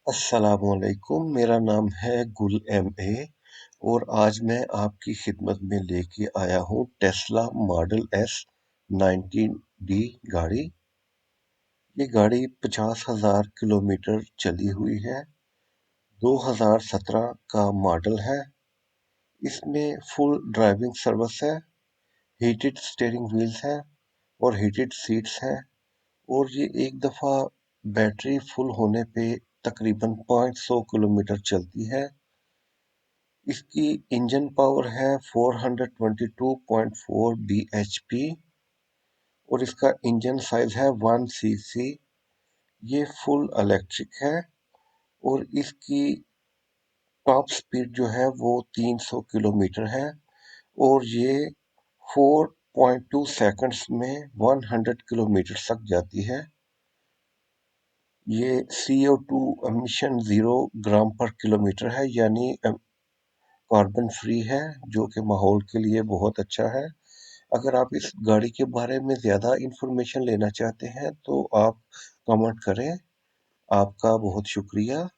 अस्सलामुअलैकुम, मेरा नाम है गुल एम.ए. और आज मैं आपकी खिदमत में लेके आया हूँ टेस्ला मॉडल एस 19D गाड़ी। ये गाड़ी 50,000 किलोमीटर चली हुई है। 2017 का मॉडल है। इसमें फुल ड्राइविंग सर्विस है, हीटेड स्टीयरिंग व्हील्स है और हीटेड सीट्स है। और ये एक दफ़ा बैटरी फुल होने पे तकरीबन 500 किलोमीटर चलती है। इसकी इंजन पावर है 422.4 bhp और इसका इंजन साइज है 1cc। ये फुल इलेक्ट्रिक है और इसकी टॉप स्पीड जो है वो 300 किलोमीटर है और ये 4.2 सेकंड्स में 100 किलोमीटर तक जाती है। ये CO2 एमिशन 0 ग्राम पर किलोमीटर है, यानी कार्बन फ्री है, जो कि माहौल के लिए बहुत अच्छा है। अगर आप इस गाड़ी के बारे में ज़्यादा इंफॉर्मेशन लेना चाहते हैं तो आप कमेंट करें। आपका बहुत शुक्रिया।